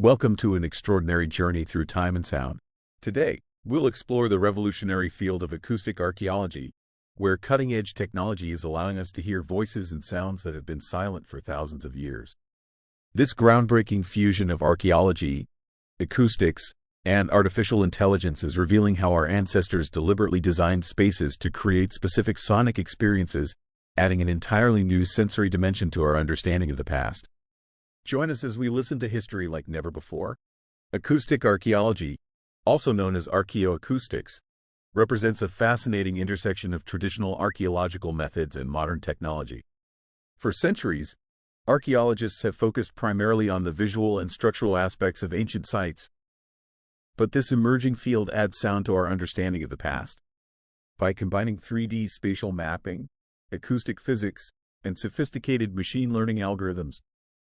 Welcome to an extraordinary journey through time and sound. Today, we'll explore the revolutionary field of acoustic archaeology, where cutting-edge technology is allowing us to hear voices and sounds that have been silent for thousands of years. This groundbreaking fusion of archaeology, acoustics, and artificial intelligence is revealing how our ancestors deliberately designed spaces to create specific sonic experiences, adding an entirely new sensory dimension to our understanding of the past. Join us as we listen to history like never before. Acoustic archaeology, also known as archaeoacoustics, represents a fascinating intersection of traditional archaeological methods and modern technology. For centuries, archaeologists have focused primarily on the visual and structural aspects of ancient sites, but this emerging field adds sound to our understanding of the past. By combining 3D spatial mapping, acoustic physics, and sophisticated machine learning algorithms,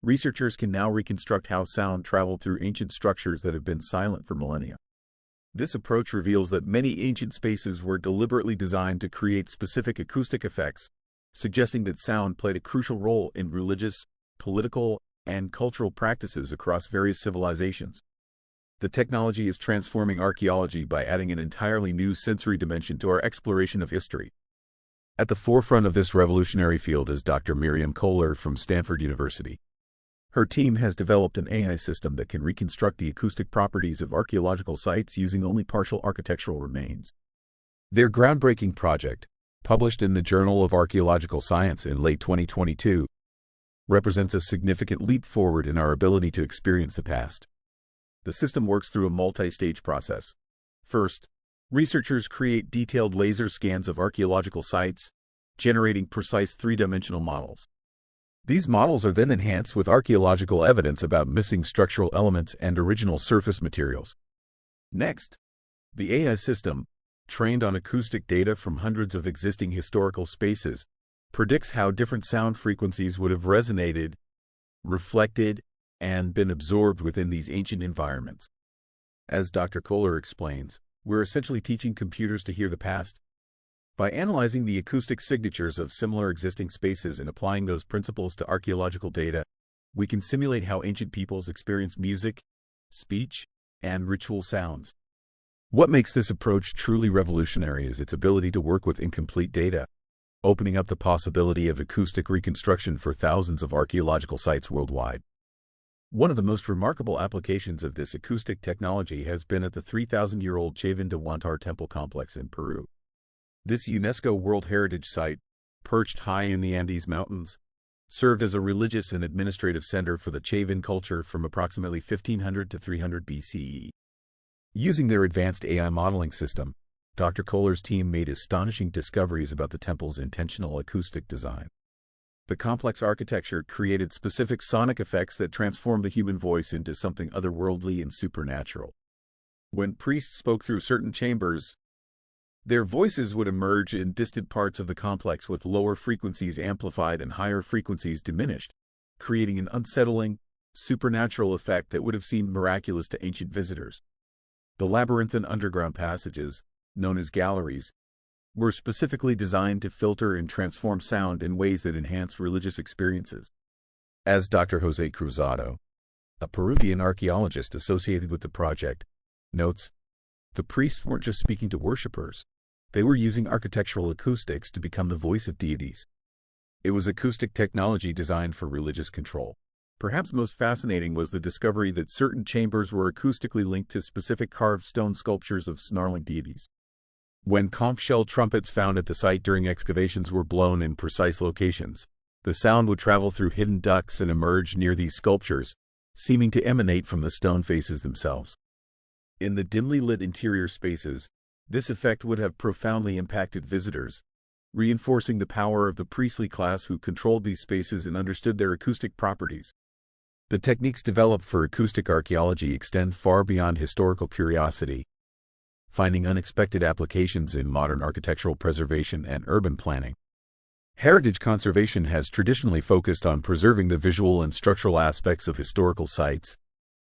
researchers can now reconstruct how sound traveled through ancient structures that have been silent for millennia. This approach reveals that many ancient spaces were deliberately designed to create specific acoustic effects, suggesting that sound played a crucial role in religious, political, and cultural practices across various civilizations. The technology is transforming archaeology by adding an entirely new sensory dimension to our exploration of history. At the forefront of this revolutionary field is Dr. Miriam Kolar from Stanford University. Her team has developed an AI system that can reconstruct the acoustic properties of archaeological sites using only partial architectural remains. Their groundbreaking project, published in the Journal of Archaeological Science in late 2022, represents a significant leap forward in our ability to experience the past. The system works through a multi-stage process. First, researchers create detailed laser scans of archaeological sites, generating precise three-dimensional models. These models are then enhanced with archaeological evidence about missing structural elements and original surface materials. Next, the AI system, trained on acoustic data from hundreds of existing historical spaces, predicts how different sound frequencies would have resonated, reflected, and been absorbed within these ancient environments. As Dr. Kolar explains, we're essentially teaching computers to hear the past. By analyzing the acoustic signatures of similar existing spaces and applying those principles to archaeological data, we can simulate how ancient peoples experience music, speech, and ritual sounds. What makes this approach truly revolutionary is its ability to work with incomplete data, opening up the possibility of acoustic reconstruction for thousands of archaeological sites worldwide. One of the most remarkable applications of this acoustic technology has been at the 3,000-year-old Chavín de Huántar temple complex in Peru. This UNESCO World Heritage Site, perched high in the Andes Mountains, served as a religious and administrative center for the Chavín culture from approximately 1500 to 300 BCE. Using their advanced AI modeling system, Dr. Kolar's team made astonishing discoveries about the temple's intentional acoustic design. The complex architecture created specific sonic effects that transformed the human voice into something otherworldly and supernatural. When priests spoke through certain chambers, their voices would emerge in distant parts of the complex with lower frequencies amplified and higher frequencies diminished, creating an unsettling, supernatural effect that would have seemed miraculous to ancient visitors. The labyrinthine underground passages, known as galleries, were specifically designed to filter and transform sound in ways that enhance religious experiences. As Dr. José Cruzado, a Peruvian archaeologist associated with the project, notes, the priests weren't just speaking to worshippers. They were using architectural acoustics to become the voice of deities. It was acoustic technology designed for religious control. Perhaps most fascinating was the discovery that certain chambers were acoustically linked to specific carved stone sculptures of snarling deities. When conch shell trumpets found at the site during excavations were blown in precise locations, the sound would travel through hidden ducts and emerge near these sculptures, seeming to emanate from the stone faces themselves. In the dimly lit interior spaces, this effect would have profoundly impacted visitors, reinforcing the power of the priestly class who controlled these spaces and understood their acoustic properties. The techniques developed for acoustic archaeology extend far beyond historical curiosity, finding unexpected applications in modern architectural preservation and urban planning. Heritage conservation has traditionally focused on preserving the visual and structural aspects of historical sites,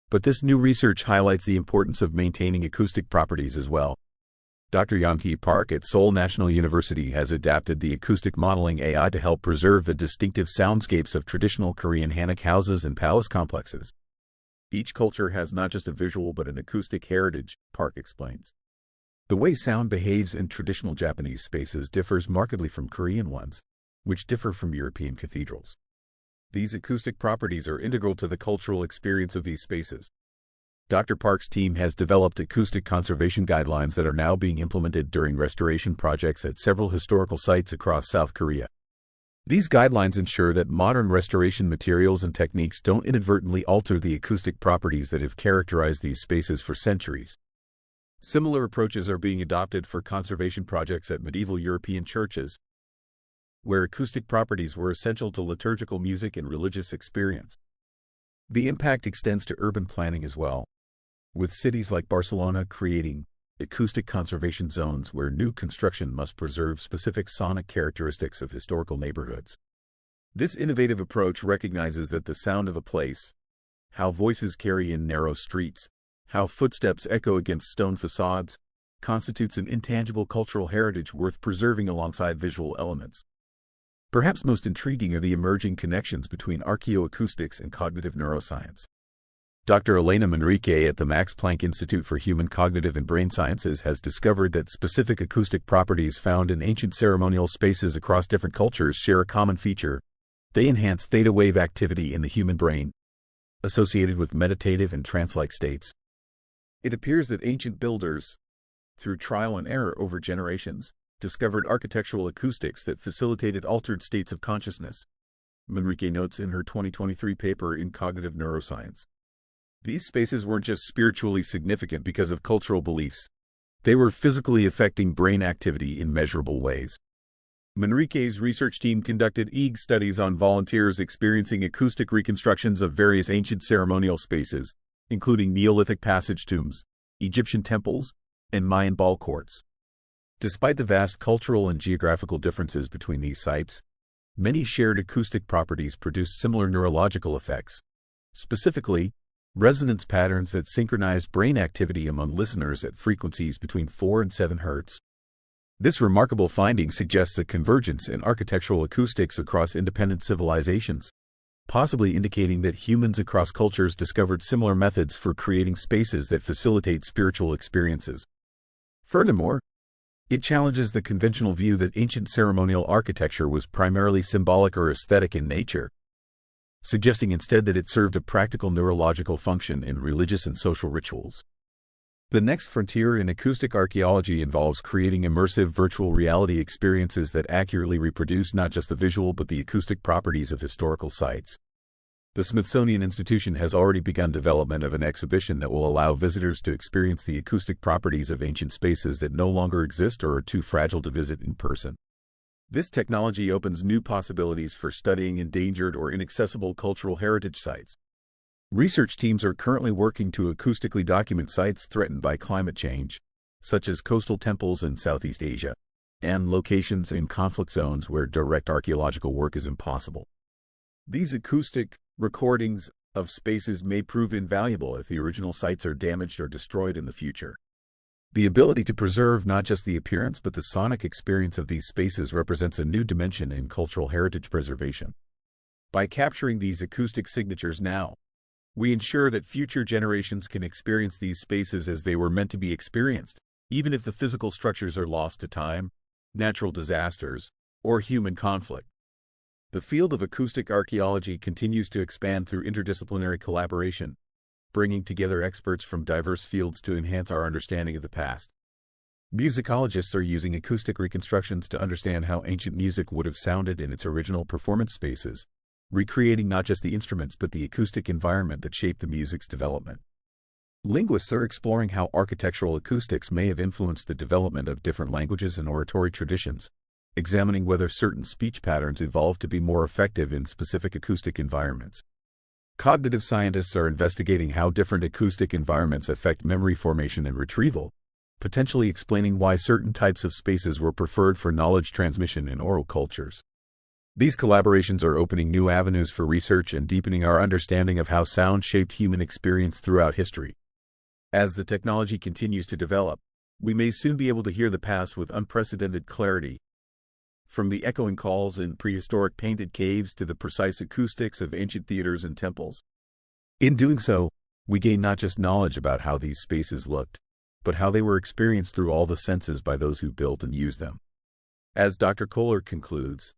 but this new research highlights the importance of maintaining acoustic properties as well. Dr. Yeonhee Park at Seoul National University has adapted the acoustic modeling AI to help preserve the distinctive soundscapes of traditional Korean hanok houses and palace complexes. Each culture has not just a visual but an acoustic heritage, Park explains. The way sound behaves in traditional Japanese spaces differs markedly from Korean ones, which differ from European cathedrals. These acoustic properties are integral to the cultural experience of these spaces. Dr. Park's team has developed acoustic conservation guidelines that are now being implemented during restoration projects at several historical sites across South Korea. These guidelines ensure that modern restoration materials and techniques don't inadvertently alter the acoustic properties that have characterized these spaces for centuries. Similar approaches are being adopted for conservation projects at medieval European churches, where acoustic properties were essential to liturgical music and religious experience. The impact extends to urban planning as well, with cities like Barcelona creating acoustic conservation zones where new construction must preserve specific sonic characteristics of historical neighborhoods. This innovative approach recognizes that the sound of a place, how voices carry in narrow streets, how footsteps echo against stone facades, constitutes an intangible cultural heritage worth preserving alongside visual elements. Perhaps most intriguing are the emerging connections between archaeoacoustics and cognitive neuroscience. Dr. Elena Manrique at the Max Planck Institute for Human Cognitive and Brain Sciences has discovered that specific acoustic properties found in ancient ceremonial spaces across different cultures share a common feature. They enhance theta wave activity in the human brain, associated with meditative and trance-like states. It appears that ancient builders, through trial and error over generations, discovered architectural acoustics that facilitated altered states of consciousness, Manrique notes in her 2023 paper in Cognitive Neuroscience. These spaces weren't just spiritually significant because of cultural beliefs. They were physically affecting brain activity in measurable ways. Manrique's research team conducted EEG studies on volunteers experiencing acoustic reconstructions of various ancient ceremonial spaces, including Neolithic passage tombs, Egyptian temples, and Mayan ball courts. Despite the vast cultural and geographical differences between these sites, many shared acoustic properties produced similar neurological effects. Specifically, resonance patterns that synchronized brain activity among listeners at frequencies between 4 and 7 Hz. This remarkable finding suggests a convergence in architectural acoustics across independent civilizations, possibly indicating that humans across cultures discovered similar methods for creating spaces that facilitate spiritual experiences. Furthermore, it challenges the conventional view that ancient ceremonial architecture was primarily symbolic or aesthetic in nature, suggesting instead that it served a practical neurological function in religious and social rituals. The next frontier in acoustic archaeology involves creating immersive virtual reality experiences that accurately reproduce not just the visual but the acoustic properties of historical sites. The Smithsonian Institution has already begun development of an exhibition that will allow visitors to experience the acoustic properties of ancient spaces that no longer exist or are too fragile to visit in person. This technology opens new possibilities for studying endangered or inaccessible cultural heritage sites. Research teams are currently working to acoustically document sites threatened by climate change, such as coastal temples in Southeast Asia, and locations in conflict zones where direct archaeological work is impossible. These acoustic recordings of spaces may prove invaluable if the original sites are damaged or destroyed in the future. The ability to preserve not just the appearance but the sonic experience of these spaces represents a new dimension in cultural heritage preservation. By capturing these acoustic signatures now, we ensure that future generations can experience these spaces as they were meant to be experienced, even if the physical structures are lost to time, natural disasters, or human conflict. The field of acoustic archaeology continues to expand through interdisciplinary collaboration, bringing together experts from diverse fields to enhance our understanding of the past. Musicologists are using acoustic reconstructions to understand how ancient music would have sounded in its original performance spaces, recreating not just the instruments but the acoustic environment that shaped the music's development. Linguists are exploring how architectural acoustics may have influenced the development of different languages and oratory traditions, examining whether certain speech patterns evolved to be more effective in specific acoustic environments. Cognitive scientists are investigating how different acoustic environments affect memory formation and retrieval, potentially explaining why certain types of spaces were preferred for knowledge transmission in oral cultures. These collaborations are opening new avenues for research and deepening our understanding of how sound shaped human experience throughout history. As the technology continues to develop, we may soon be able to hear the past with unprecedented clarity, from the echoing calls in prehistoric painted caves to the precise acoustics of ancient theaters and temples. In doing so, We gain not just knowledge about how these spaces looked, but how they were experienced through all the senses by those who built and used them. As Dr. Kolar concludes,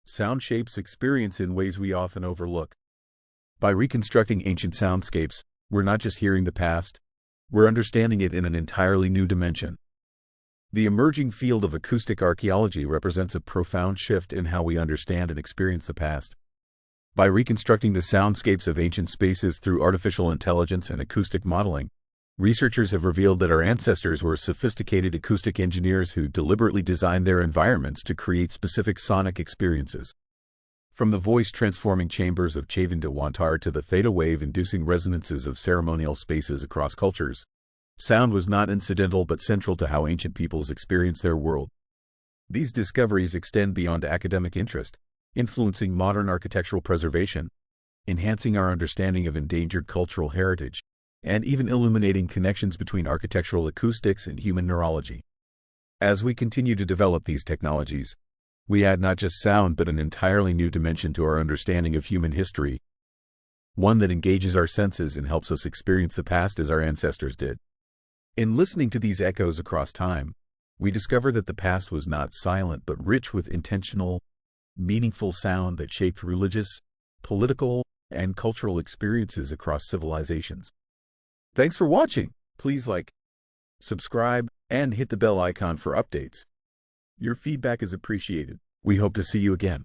sound shapes experience in ways we often overlook. By reconstructing ancient soundscapes, we're not just hearing the past, we're understanding it in an entirely new dimension. The emerging field of acoustic archaeology represents a profound shift in how we understand and experience the past. By reconstructing the soundscapes of ancient spaces through artificial intelligence and acoustic modeling, researchers have revealed that our ancestors were sophisticated acoustic engineers who deliberately designed their environments to create specific sonic experiences. From the voice-transforming chambers of Chavín to Huántar to the theta wave-inducing resonances of ceremonial spaces across cultures, sound was not incidental but central to how ancient peoples experienced their world. These discoveries extend beyond academic interest, influencing modern architectural preservation, enhancing our understanding of endangered cultural heritage, and even illuminating connections between architectural acoustics and human neurology. As we continue to develop these technologies, we add not just sound but an entirely new dimension to our understanding of human history, one that engages our senses and helps us experience the past as our ancestors did. In listening to these echoes across time, we discover that the past was not silent but rich with intentional, meaningful sound that shaped religious, political, and cultural experiences across civilizations. Thanks for watching. Please like, subscribe, and hit the bell icon for updates. Your feedback is appreciated. We hope to see you again.